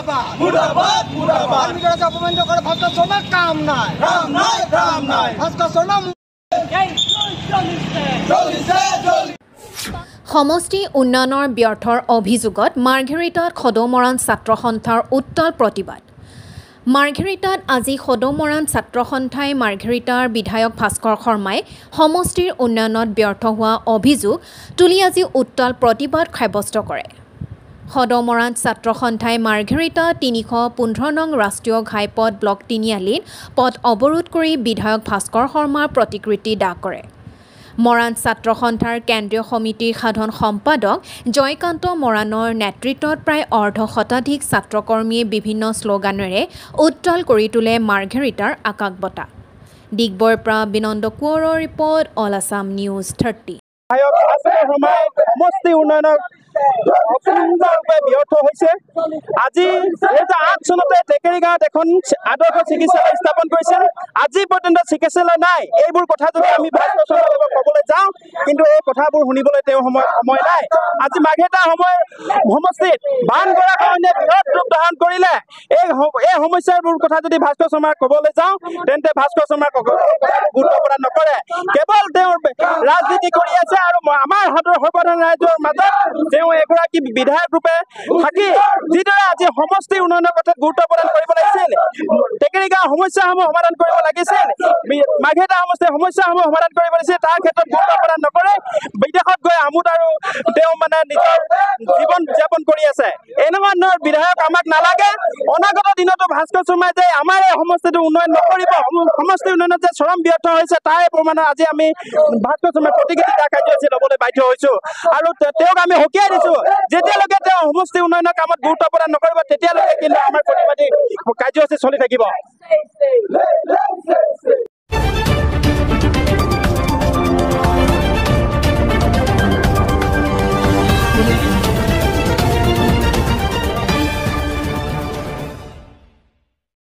मुर्दाबाद मुर्दाबाद मुर्दाबाद आर्मीके अपमान करे भास्कर शर्मा काम নাই भास्कर शर्मा সমষ্টি উন্নয়নৰ ব্যৰ্থৰ অভিযোগত মাৰ্ঘেৰিটাত সদমৰাণ ছাত্ৰ সন্থাৰ উত্তাল প্ৰতিবাদ। মাৰ্ঘেৰিটাত আজি সদমৰাণ ছাত্ৰ সন্থাই মাৰ্ঘেৰিটাৰ বিধায়ক ভাস্কৰ শৰ্মাই সমষ্টিৰ উন্নয়নত ব্যৰ্থ হোৱা অভিযোগ তুলি আজি উত্তাল প্ৰতিবাদ সাব্যস্ত কৰে। সদমৰাণ ছাত্ৰ সন্থাই মাৰ্ঘেৰিটা ৩১৫ নং ৰাষ্ট্ৰীয় ঘাইপথ ব্লক তিনিআলিত পথ অৱৰোধ কৰি বিধায়ক ভাস্কৰ শৰ্মাৰ প্ৰতিকৃতি দাহ কৰে। মৰাণ ছাত্ৰ সন্থাৰ কেন্দ্ৰীয় সমিতিৰ সাধাৰণ সম্পাদক জয়কান্ত মৰাণৰ নেতৃত্বত প্ৰায় অৰ্ধশতাধিক ছাত্ৰকৰ্মীয়ে বিভিন্ন শ্লোগানেৰে উত্তাল কৰি তোলে মাৰ্ঘেৰিটাৰ আকাশ বঁটা। ডিগবৈৰ পৰা বিনন্দ কোঁৱৰৰ ৰিপৰ্ট, অল আছাম নিউজ 30। সমষ্টি উন্নয়নৰ অপূৰ্ণৰূপে ব্যৰ্থ হৈছে। আজি 2008 চনতে টেকেৰিগাঁৱত এখন আদৰ্শ চিকিৎসালয় স্থাপন কৰিছিল। আজি পৰ্যন্ত চিকিৎসালয় নাই। এইবোৰ কথা যদি আমি ভাস্কৰ শৰ্মাক ক'বলৈ যাওঁ, কিন্তু এই কথাবোৰ শুনিবলৈ তেওঁ সময় নাই। আজি মাৰ্ঘেৰিটা সমষ্টিত বানগৰাখহনীয়ে বৃহৎ ৰূপ ধাৰণ কৰিলে। এই সমস্যাবোৰ কথা যদি ভাস্কৰ শৰ্মাক ক'বলৈ যাওঁ, তেন্তে ভাস্কৰ শৰ্মাক গুৰুত্ব প্ৰদান নকৰে। কেৱল তেওঁৰ ৰাজনীতি কৰি আছে আৰু আমাৰ সৰ্বসাধাৰণ ৰাইজৰ মাজত তেওঁ এগৰাকী বিধায়ক ৰূপে থাকি যিদৰে আজি সমষ্টি উন্নয়নৰ কথাত গুৰুত্ব প্ৰদান কৰিব লাগিছিল, টেকেৰিগাঁৱৰ সমস্যাসমূহ সমাধান কৰিব লাগিছিল, মাৰ্ঘেৰিটা সমষ্টিৰ সমস্যাসমূহ সমাধান কৰিব লাগিছিল, তাৰ ক্ষেত্ৰত গুৰুত্ব প্ৰদান নকৰে। বিদেশত গৈ আমোদ আৰু তেওঁ নিজৰ জীৱন যাপন কৰি আছে। এনেকুৱা ধৰণৰ বিধায়ক আমাক নালাগে। অনাগত দিনতো ভাস্কৰ শৰ্মাই যে আমাৰ এই সমষ্টিটো উন্নয়ন নকৰিব, সমষ্টি উন্নয়নত যে চৰম ব্যৰ্থ হৈছে, তাৰে প্ৰমাণত আজি আমি ভাস্কৰ শৰ্মাৰ প্ৰতিকৃতি দাহ কাৰ্যসূচী ল'বলৈ বাধ্য হৈছো। আৰু তেওঁক আমি সকীয়াই দিছো, যেতিয়ালৈকে তেওঁ সমষ্টি উন্নয়নৰ কামত গুৰুত্ব প্ৰদান নকৰিব, তেতিয়ালৈকে কিন্তু আমাৰ প্ৰতিবাদী কাৰ্যসূচী চলি থাকিব।